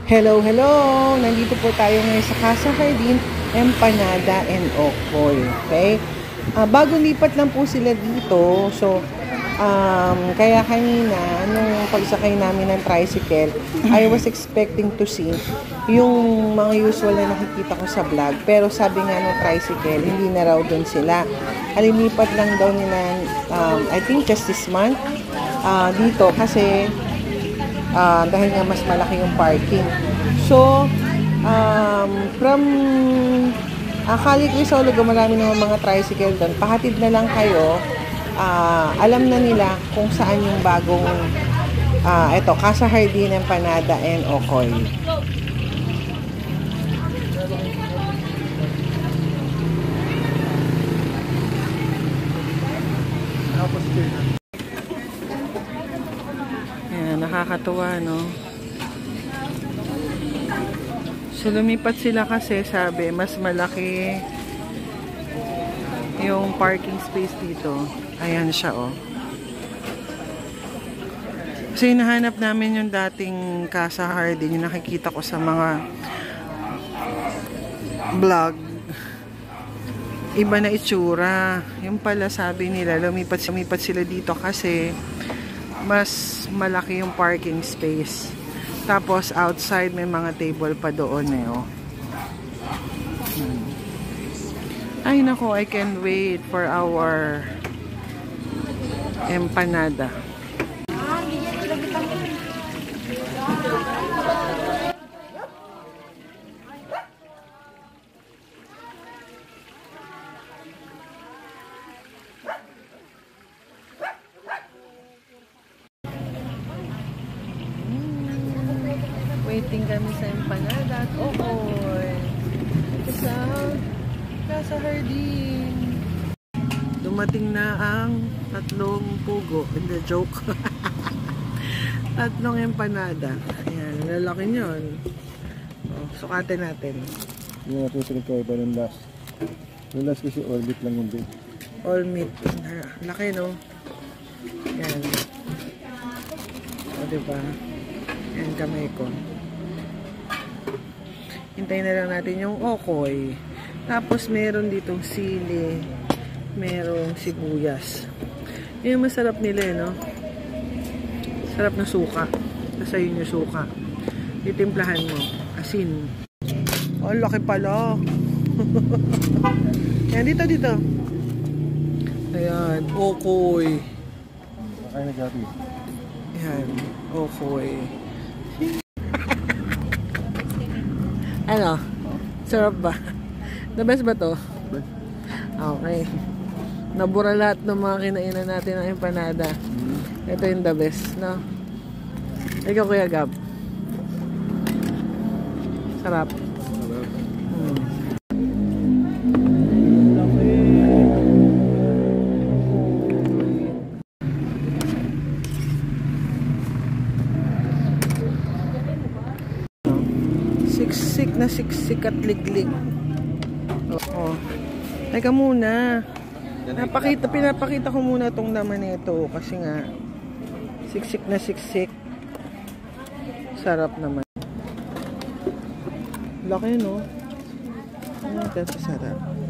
Hello, hello! Nandito po tayo ngayon sa Casa Jardin, Empanada and Okoy. Okay? Bago lipat lang po sila dito. So, kaya kanina, nung pagsakay namin ng tricycle, I was expecting to see yung mga usual na nakikita ko sa vlog. Pero sabi nga nung tricycle, hindi na raw doon sila. Alilipat lang daw nila, I think just this month, dito kasi dahil nga mas malaki yung parking. So, from Cali Crisologo, marami naman mga tricycle doon. Pahatid na lang kayo. Alam na nila kung saan yung bagong eto, Casa Jardin, Empanada and Okoy. Nakakatuwa, no? So, lumipat sila kasi, sabi, mas malaki yung parking space dito. Ayan siya, oh. Kasi hinahanap namin yung dating Casa Jardin, yung nakikita ko sa mga vlog. Iba na itsura. Yung pala, sabi nila, lumipat sila dito kasi mas malaki yung parking space. Tapos outside may mga table pa doon eh, oh. Ay nako, I can't wait for our empanada. Waiting kami sa empanada at Okoy. Sa Casa Jardin. Dumating na ang tatlong pugo. Hindi, joke. Tatlong empanada. Ayan, lalaki nyon. Oh, sukatin natin. Hindi natin sila iba ng last. Yung last kasi all meat lang yung big. All meat. Laki, no? Ayan. O, diba? Ayan kamay ko. Hintayin na lang natin yung Okoy. Tapos meron ditong sili, merong sibuyas. Yung masarap nila, no? Sarap na suka. Tapos ayun yung suka. Titimplahan mo. Asin. Oh, laki pala. Yan, dito. Ayan, Okoy. Kaya nag-happy. Ayan, Okoy. Ano? Sarap ba? The best ba to? Best. Okay. Nabura lahat ng mga kinainan natin ng empanada. Ito yung the best, no? Ikaw, Kuya Gab. Sarap. Siksik at liglig. Oo. Teka muna. Pinapakita ko muna itong laman nito kasi nga siksik na siksik. Sarap naman. Laki, no? Ito, sarap.